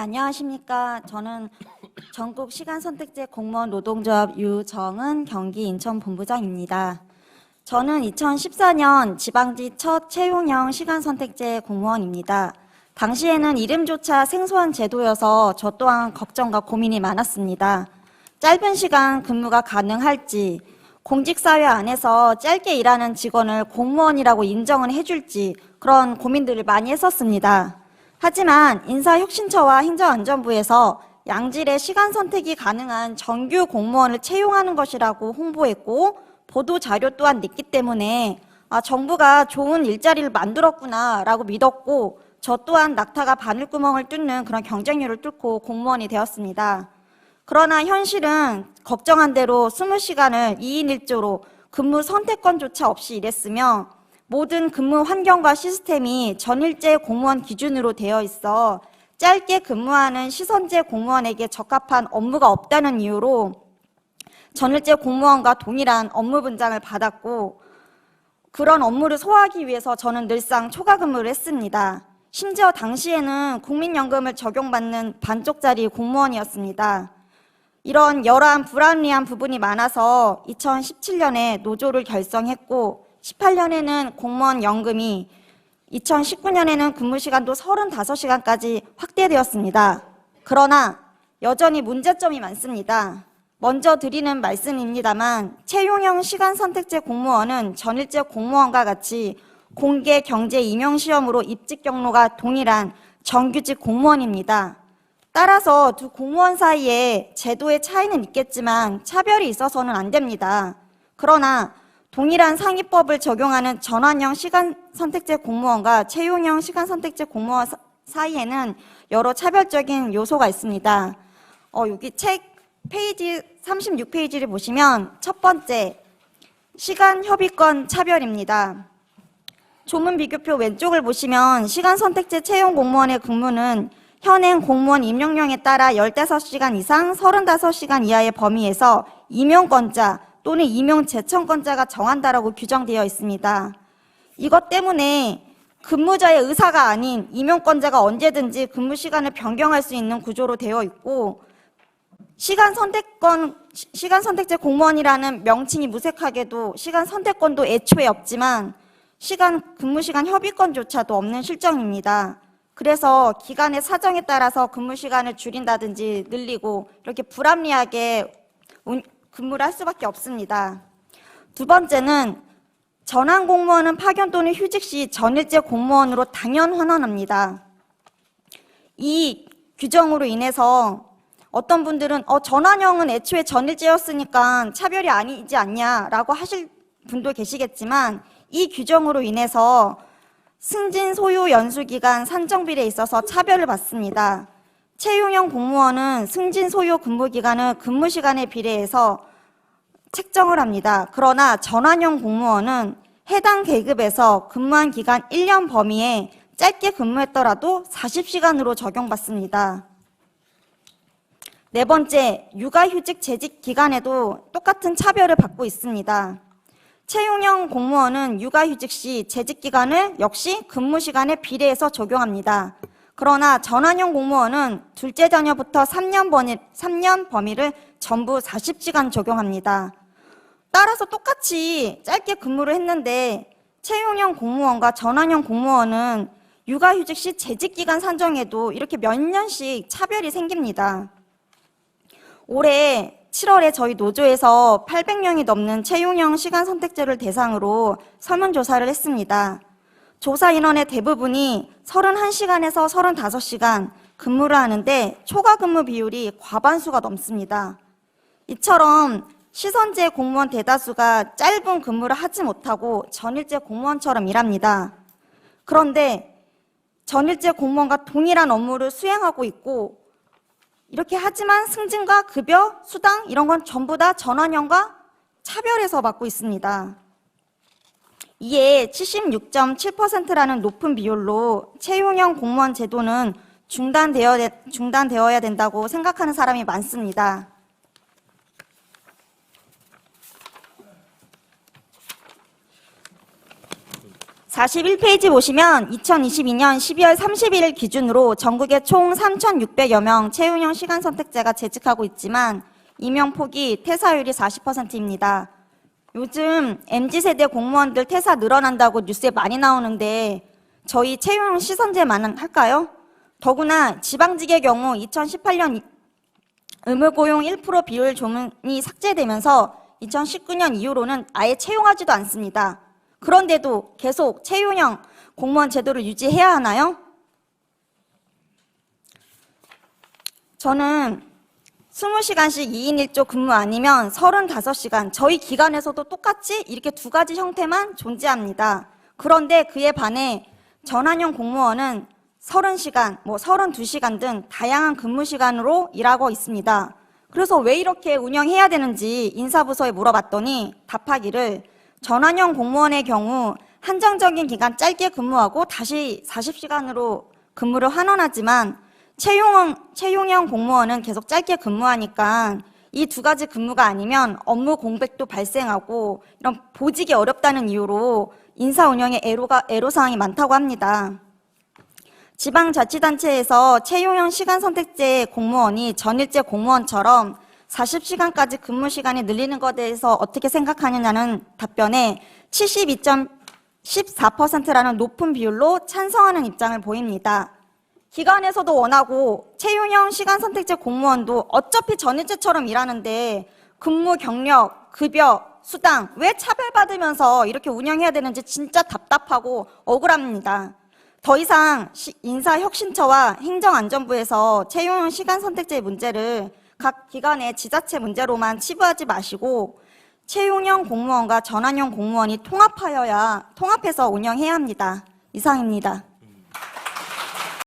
안녕하십니까. 저는 전국 시간선택제 공무원 노동조합 유정은 경기 인천 본부장입니다. 저는 2014년 지방지 첫 채용형 시간선택제 공무원입니다. 당시에는 이름조차 생소한 제도여서 저 또한 걱정과 고민이 많았습니다. 짧은 시간 근무가 가능할지, 공직사회 안에서 짧게 일하는 직원을 공무원이라고 인정을 해줄지 그런 고민들을 많이 했었습니다. 하지만 인사혁신처와 행정안전부에서 양질의 시간 선택이 가능한 정규 공무원을 채용하는 것이라고 홍보했고 보도자료 또한 냈기 때문에 정부가 좋은 일자리를 만들었구나 라고 믿었고 저 또한 낙타가 바늘구멍을 뚫는 그런 경쟁률을 뚫고 공무원이 되었습니다. 그러나 현실은 걱정한 대로 20시간을 2인 1조로 근무 선택권조차 없이 일했으며 모든 근무 환경과 시스템이 전일제 공무원 기준으로 되어 있어 짧게 근무하는 시선제 공무원에게 적합한 업무가 없다는 이유로 전일제 공무원과 동일한 업무 분장을 받았고 그런 업무를 소화하기 위해서 저는 늘상 초과 근무를 했습니다. 심지어 당시에는 국민연금을 적용받는 반쪽짜리 공무원이었습니다. 이런 여러한 불합리한 부분이 많아서 2017년에 노조를 결성했고 18년에는 공무원 연금이 2019년에는 근무시간도 35시간까지 확대되었습니다. 그러나 여전히 문제점이 많습니다. 먼저 드리는 말씀입니다만 채용형 시간선택제 공무원은 전일제 공무원과 같이 공개 경제 임용시험으로 입직 경로가 동일한 정규직 공무원입니다. 따라서 두 공무원 사이에 제도의 차이는 있겠지만 차별이 있어서는 안 됩니다. 그러나 동일한 상위법을 적용하는 전환형 시간선택제 공무원과 채용형 시간선택제 공무원 사이에는 여러 차별적인 요소가 있습니다. 여기 책 페이지 36페이지를 보시면 첫 번째, 시간협의권 차별입니다. 조문 비교표 왼쪽을 보시면 시간선택제 채용 공무원의 근무는 현행 공무원 임용령에 따라 15시간 이상 35시간 이하의 범위에서 임용권자 또는 임용 제청권자가 정한다라고 규정되어 있습니다. 이것 때문에 근무자의 의사가 아닌 임용권자가 언제든지 근무 시간을 변경할 수 있는 구조로 되어 있고 시간선택제 공무원이라는 명칭이 무색하게도 시간선택권도 애초에 없지만 근무시간 협의권조차도 없는 실정입니다. 그래서 기관의 사정에 따라서 근무시간을 줄인다든지 늘리고 이렇게 불합리하게 근무를 할 수밖에 없습니다. 두 번째는 전환 공무원은 파견 또는 휴직 시 전일제 공무원으로 당연 환원합니다. 이 규정으로 인해서 어떤 분들은 전환형은 애초에 전일제였으니까 차별이 아니지 않냐라고 하실 분도 계시겠지만 이 규정으로 인해서 승진 소요 연수기간 산정비례에 있어서 차별을 받습니다. 채용형 공무원은 승진 소요 근무기간을 근무시간에 비례해서 책정을 합니다. 그러나 전환형 공무원은 해당 계급에서 근무한 기간 1년 범위에 짧게 근무했더라도 40시간으로 적용받습니다. 네 번째, 육아휴직 재직 기간에도 똑같은 차별을 받고 있습니다. 채용형 공무원은 육아휴직 시 재직 기간을 역시 근무시간에 비례해서 적용합니다. 그러나 전환형 공무원은 둘째 자녀부터 3년 범위를 전부 40시간 적용합니다. 따라서 똑같이 짧게 근무를 했는데 채용형 공무원과 전환형 공무원은 육아휴직 시 재직기간 산정에도 이렇게 몇 년씩 차별이 생깁니다. 올해 7월에 저희 노조에서 800명이 넘는 채용형 시간선택제를 대상으로 설문조사를 했습니다. 조사 인원의 대부분이 31시간에서 35시간 근무를 하는데 초과 근무 비율이 과반수가 넘습니다. 이처럼 시선제 공무원 대다수가 짧은 근무를 하지 못하고 전일제 공무원처럼 일합니다. 그런데 전일제 공무원과 동일한 업무를 수행하고 있고 이렇게 하지만 승진과 급여, 수당 이런 건 전부 다 전환형과 차별해서 받고 있습니다. 이에 76.7%라는 높은 비율로 채용형 공무원 제도는 중단되어야 된다고 생각하는 사람이 많습니다. 41페이지 보시면 2022년 12월 31일 기준으로 전국에 총 3,600여 명 채용형 시간 선택제가 재직하고 있지만 임용폭이 퇴사율이 40%입니다. 요즘 MZ세대 공무원들 퇴사 늘어난다고 뉴스에 많이 나오는데 저희 채용형 시선제만 할까요? 더구나 지방직의 경우 2018년 의무고용 1% 비율 조문이 삭제되면서 2019년 이후로는 아예 채용하지도 않습니다. 그런데도 계속 채용형 공무원 제도를 유지해야 하나요? 저는 20시간씩 2인 1조 근무 아니면 35시간, 저희 기관에서도 똑같이 이렇게 두 가지 형태만 존재합니다. 그런데 그에 반해 전환형 공무원은 30시간, 32시간 등 다양한 근무 시간으로 일하고 있습니다. 그래서 왜 이렇게 운영해야 되는지 인사부서에 물어봤더니 답하기를 전환형 공무원의 경우 한정적인 기간 짧게 근무하고 다시 40시간으로 근무를 환원하지만 채용형 공무원은 계속 짧게 근무하니까 이 두 가지 근무가 아니면 업무 공백도 발생하고 이런 보직이 어렵다는 이유로 인사 운영에 애로사항이 많다고 합니다. 지방자치단체에서 채용형 시간 선택제 공무원이 전일제 공무원처럼 40시간까지 근무 시간이 늘리는 것에 대해서 어떻게 생각하느냐는 답변에 72.14%라는 높은 비율로 찬성하는 입장을 보입니다. 기관에서도 원하고 채용형 시간 선택제 공무원도 어차피 전일제처럼 일하는데 근무 경력, 급여, 수당 왜 차별받으면서 이렇게 운영해야 되는지 진짜 답답하고 억울합니다. 더 이상 인사혁신처와 행정안전부에서 채용형 시간 선택제 문제를 각 기관의 지자체 문제로만 치부하지 마시고 채용형 공무원과 전환형 공무원이 통합해서 운영해야 합니다. 이상입니다.